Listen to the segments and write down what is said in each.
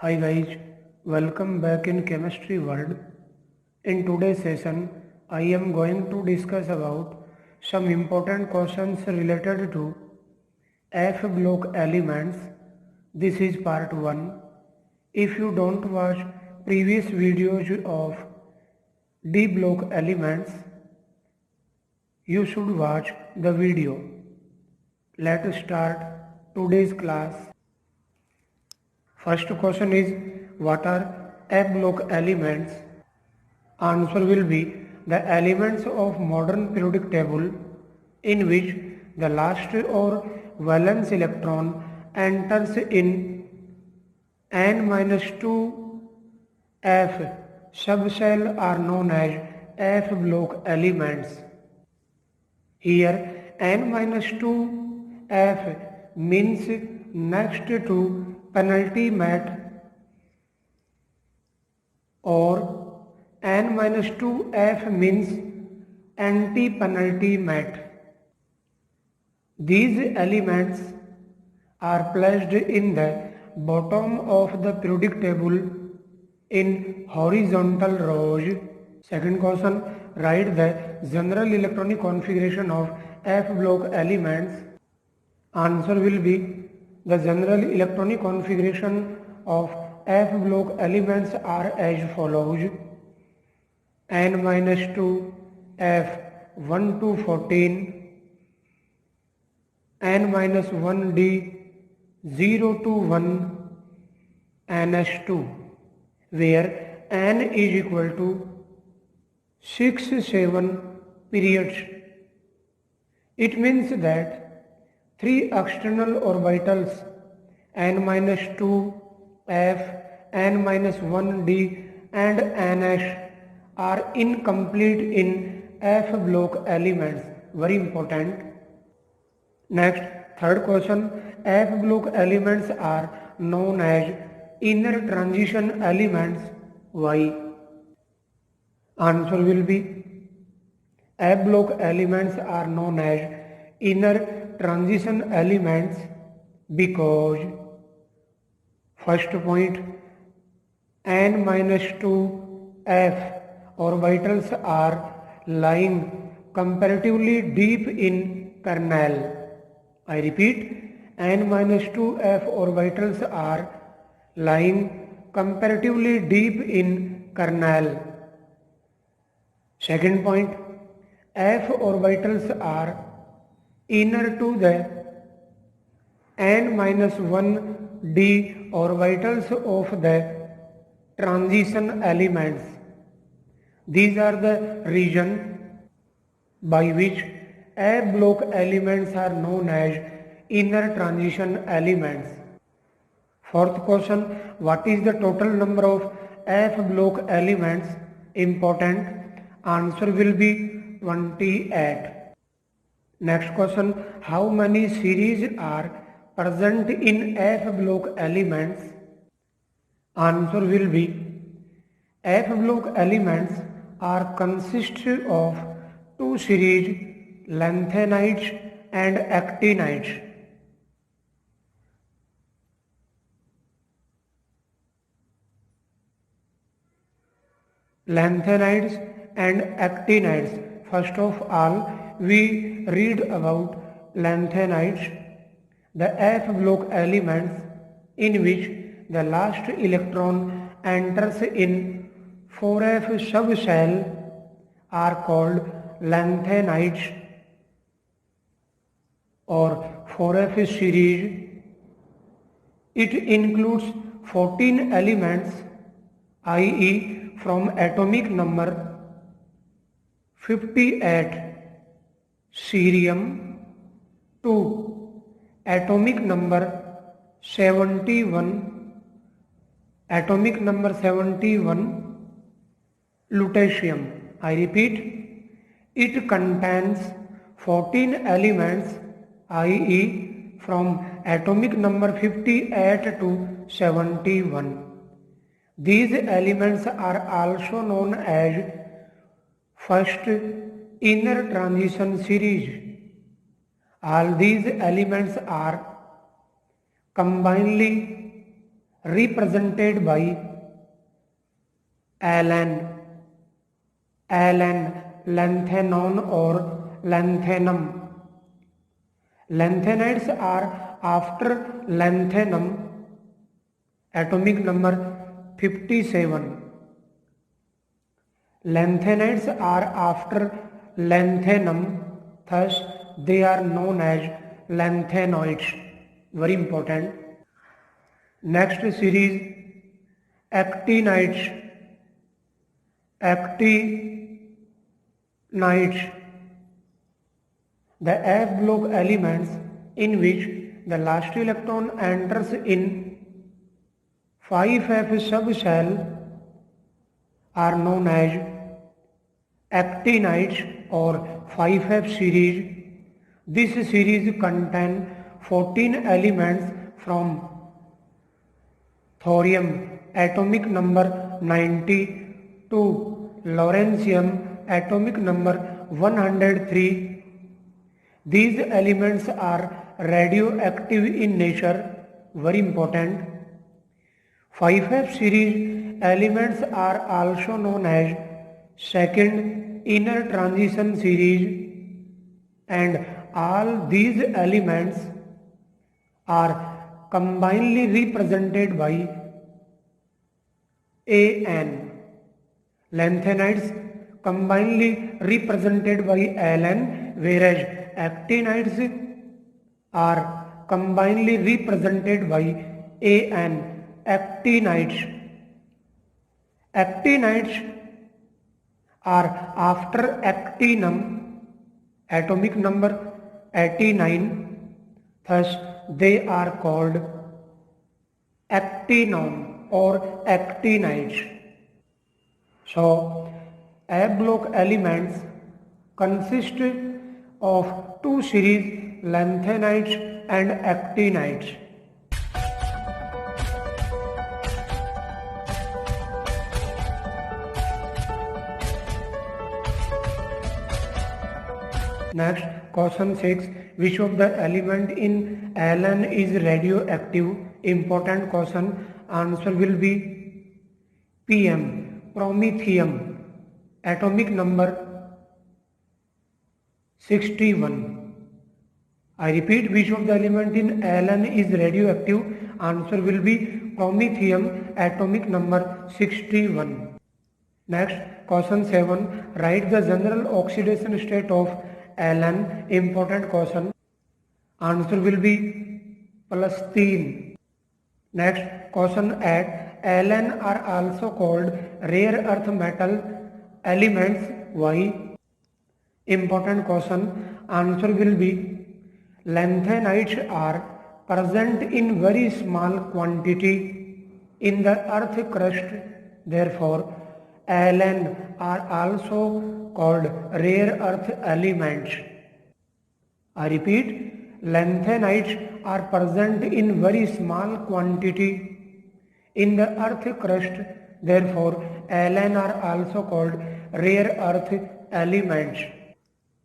Hi guys, welcome back in chemistry world. In today's session, I am going to discuss about some important questions related to F block elements. This is part 1. If you don't watch previous videos of D block elements, you should watch the video. Let's start today's class. First question is, what are F block elements? Answer will be the elements of modern periodic table in which the last or valence electron enters in n-2 F subshell are known as F block elements. Here n-2 F means next to penalty mat or n-2 F means anti-penalty mat. These elements are placed in the bottom of the periodic table in horizontal rows. Second question, write the general electronic configuration of F block elements. Answer will be the general electronic configuration of F block elements are as follows: n-2 F 1 to 14, n-1 D 0 to 1 ns2, where n is equal to 6-7 periods. It means that three external orbitals n-2 F, n-1 D and ns are incomplete in F block elements. Very important. Next, third question, F block elements are known as inner transition elements. Why? Answer will be F block elements are known as inner transition elements because first point, n-2 F orbitals are lying comparatively deep in kernel. I repeat, n-2 F orbitals are lying comparatively deep in kernel. Second point, F orbitals are inner to the n-1 D orbitals of the transition elements. These are the region by which F block elements are known as inner transition elements. Fourth question, what is the total number of F block elements? Important. Answer will be 28. Next question, how many series are present in F block elements? Answer will be F block elements are consist of two series, lanthanides and actinides. Lanthanides and actinides. First of all, we read about lanthanides, the F block elements in which the last electron enters in 4F subshell are called lanthanides or 4F series. It includes 14 elements, i.e. from atomic number 58 cerium to atomic number 71 lutetium. I repeat, it contains 14 elements, i.e. from atomic number 58 to 71. These elements are also known as first inner transition series. All these elements are combinedly represented by Ln, lanthanum or lanthanum. Lanthanides are after lanthanum, atomic number 57. Lanthanides are after lanthanum, thus they are known as lanthanoids. Very important. Next series, actinides. Actinides, the F block elements in which the last electron enters in 5F subshell are known as actinides or 5F series. This series contains 14 elements from thorium atomic number 90 to lawrencium atomic number 103. These elements are radioactive in nature. Very important. 5F series elements are also known as second inner transition series, and all these elements are combinedly represented by An. Lanthanides combinedly represented by Ln, whereas actinides are combinedly represented by An. Actinides. Actinides are after actinum, atomic number 89, thus they are called actinum or actinides. So, A block elements consist of two series, lanthanides and actinides. Next, question 6. Which of the element in Ln is radioactive? Important question. Answer will be Pm, promethium, atomic number 61. I repeat, which of the element in Ln is radioactive? Answer will be promethium, atomic number 61. Next, question 7. Write the general oxidation state of Ln. Important question. Answer will be +3. Next, question 8. Ln are also called rare earth metal elements. Why? Important question. Answer will be lanthanides are present in very small quantity in the earth crust. Therefore, Ln are also called rare earth elements. I repeat, lanthanides are present in very small quantity in the earth crust. Therefore, Ln are also called rare earth elements.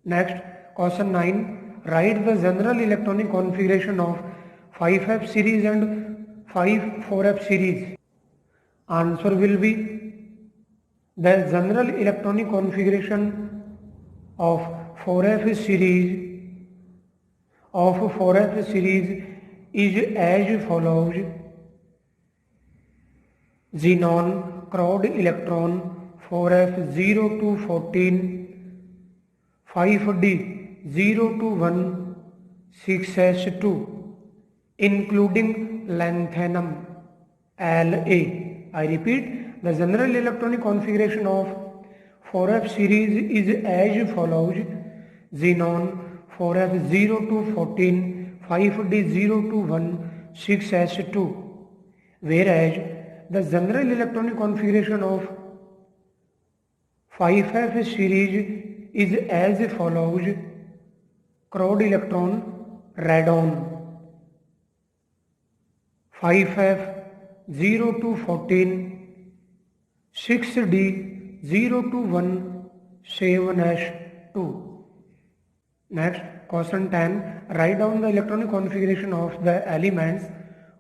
Next, question 9. Write the general electronic configuration of 5F series and 4F series. Answer will be the general electronic configuration of 4F series is as follows: xenon, crowd electron, 4F 0 to 14, 5D 0 to 1, 6S2, including lanthanum La. I repeat, the general electronic configuration of 4F series is as follows: xenon, 4F 0 to 14, 5D 0 to 1, 6S2. Whereas the general electronic configuration of 5F series is as follows: crowd electron, radon, 5F 0 to 14, 6D 0 to 1, 7S2. Next, question 10. Write down the electronic configuration of the elements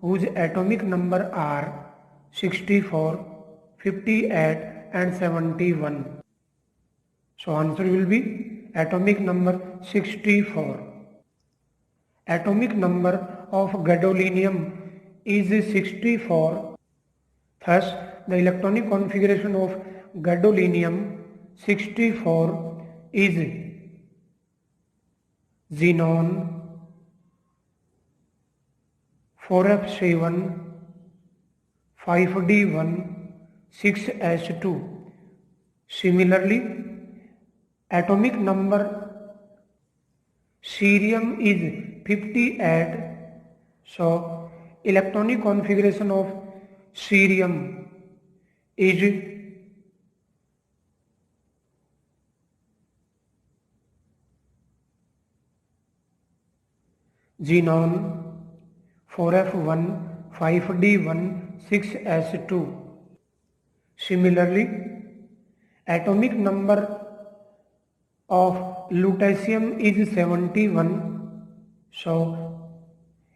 whose atomic number are 64, 58 and 71. So answer will be atomic number 64. Atomic number of gadolinium is 64. Thus, the electronic configuration of gadolinium 64 is xenon 4f7 5d1 6s2. Similarly, atomic number cerium is 58. So, electronic configuration of cerium is xenon 4f1 5d1 6s2. Similarly, atomic number of lutetium is 71. So,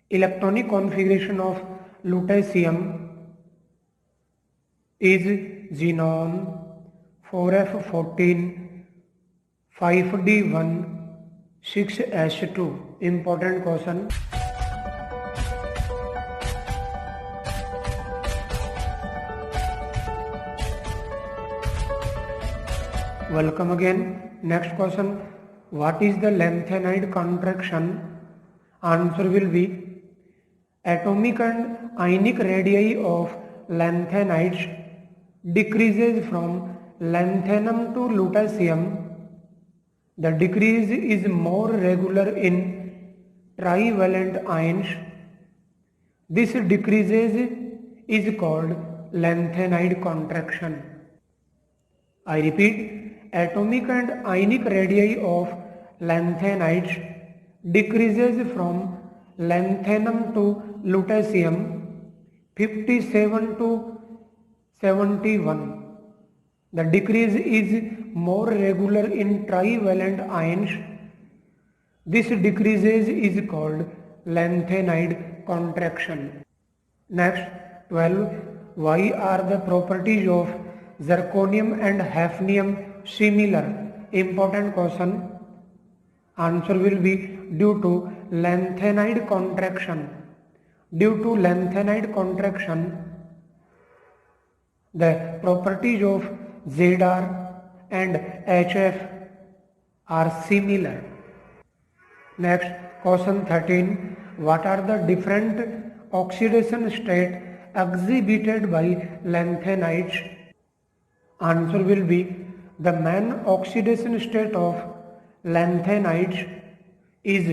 electronic configuration of lutetium is xenon 4f14 5d1 6s2. Important question. Welcome again. Next question. What is the lanthanide contraction? Answer will be atomic and ionic radii of lanthanides decreases from lanthanum to lutetium. The decrease is more regular in trivalent ions. This decreases is called lanthanide contraction. I repeat, atomic and ionic radii of lanthanides decreases from lanthanum to lutetium 57 to 71. The decrease is more regular in trivalent ions. This decreases is called lanthanide contraction. Next, 12. Why are the properties of zirconium and hafnium similar? Important question. Answer will be due to lanthanide contraction. Due to lanthanide contraction, the properties of Zr and HF are similar. Next, question 13. What are the different oxidation states exhibited by lanthanides? Answer will be the main oxidation state of lanthanides is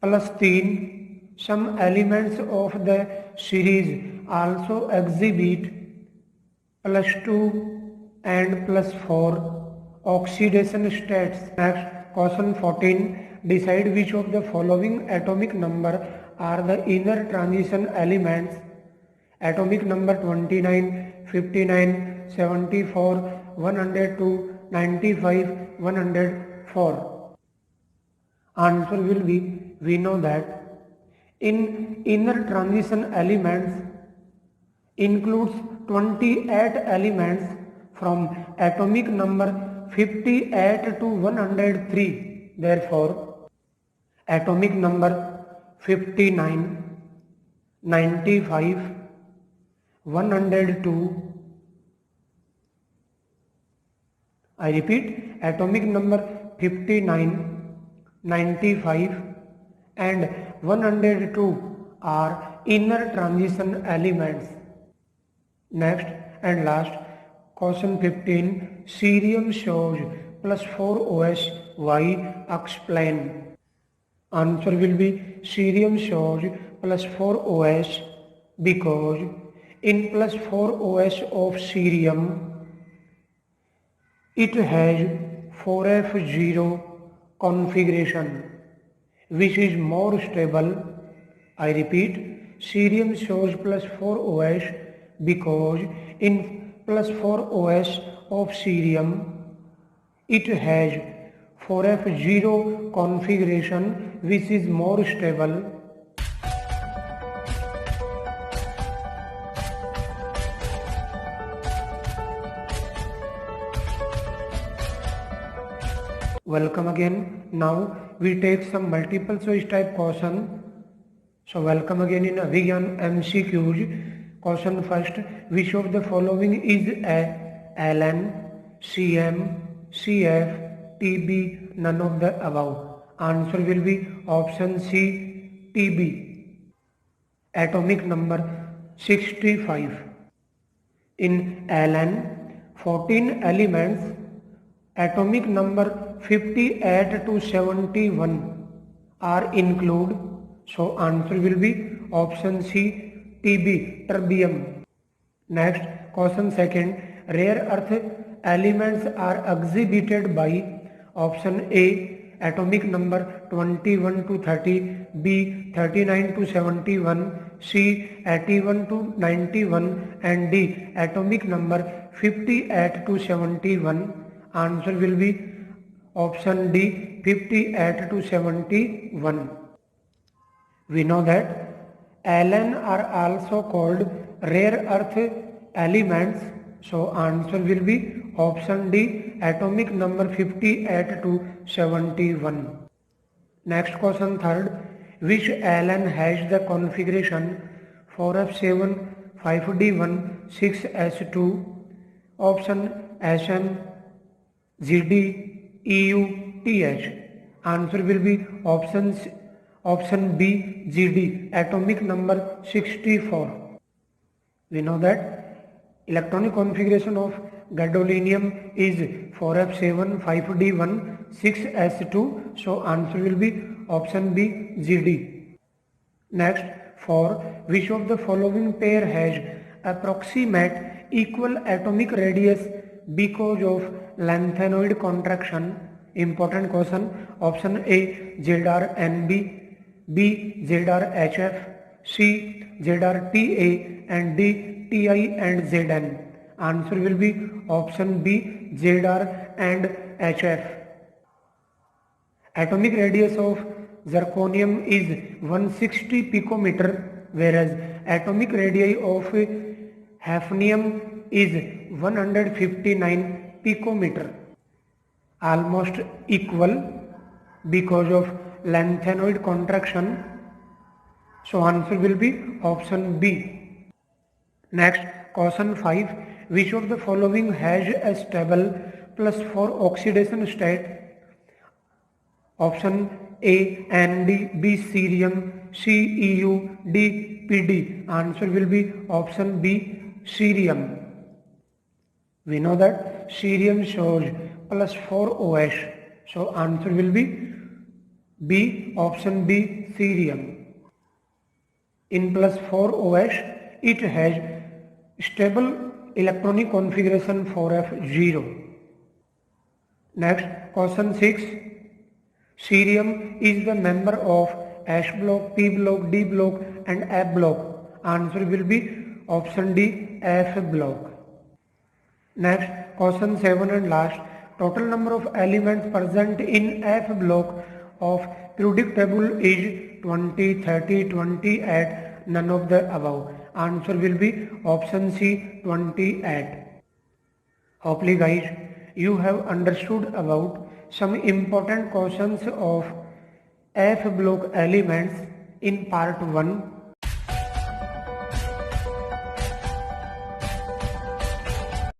+3. Some elements of the series also exhibit +2 and +4 oxidation states. Next, question 14. Decide which of the following atomic number are the inner transition elements. Atomic number 29, 59, 74, 102, 95, 104. Answer will be, we know that in inner transition elements includes 28 elements from atomic number 58 to 103. Therefore, atomic number 59, 95, 102. I repeat, atomic number 59, 95 and 102 are inner transition elements. Next and last, question 15. Cerium shows +4OH. Why? Explain. Answer will be cerium shows +4OH because in +4OH of cerium it has 4f0 configuration which is more stable. I repeat, cerium shows +4OH because in +4OH of cerium it has 4f0 configuration which is more stable. Welcome again. Now we take some multiple choice type question. So welcome again in Abhigyan MCQs. Question first. Which of the following is a LN, CM, CF, TB, none of the above? Answer will be option C, TB. Atomic number 65. In LN, 14 elements, atomic number 58 to 71 are included. So answer will be option C, TB, terbium. Next, question second. Rare earth elements are exhibited by option A, atomic number 21 to 30, B 39 to 71, C 81 to 91 and D atomic number 58 to 71. Answer will be option D, 58 to 71. We know that Ln are also called rare earth elements. So answer will be option D, atomic number 58 to 71. Next question third. Which Ln has the configuration 4f7, 5d1, 6s2? Option Sm, Gd, Eu, Th. Answer will be option B, Gd, atomic number 64. We know that electronic configuration of gadolinium is 4f7, 5d1, 6s2. So answer will be option B, Gd. Next, for which of the following pair has approximate equal atomic radius because of lanthanoid contraction? Important question. Option A, ZrNB, B, ZrHF, C, ZrTA and D, Ti and Zn. Answer will be option B, Zr and HF. Atomic radius of zirconium is 160 picometer, whereas atomic radii of hafnium is 159 picometer. Almost equal because of lanthanoid contraction. So answer will be option B. Next, question 5. Which of the following has a stable +4 oxidation state? Option A, Nd, B, cerium, C, Eu, D, Pd. Answer will be option B, cerium. We know that cerium shows +4 OH. So answer will be B, option B, cerium. In +4 OH, it has stable electronic configuration 4f0. Next, question 6. Cerium is the member of S block, P block, D block and F block. Answer will be option D, F block. Next, question 7 and last. Total number of elements present in F block of periodic table is 20, 30, 28, none of the above. Answer will be option C, 28. Hopefully guys, you have understood about some important questions of F block elements in part 1.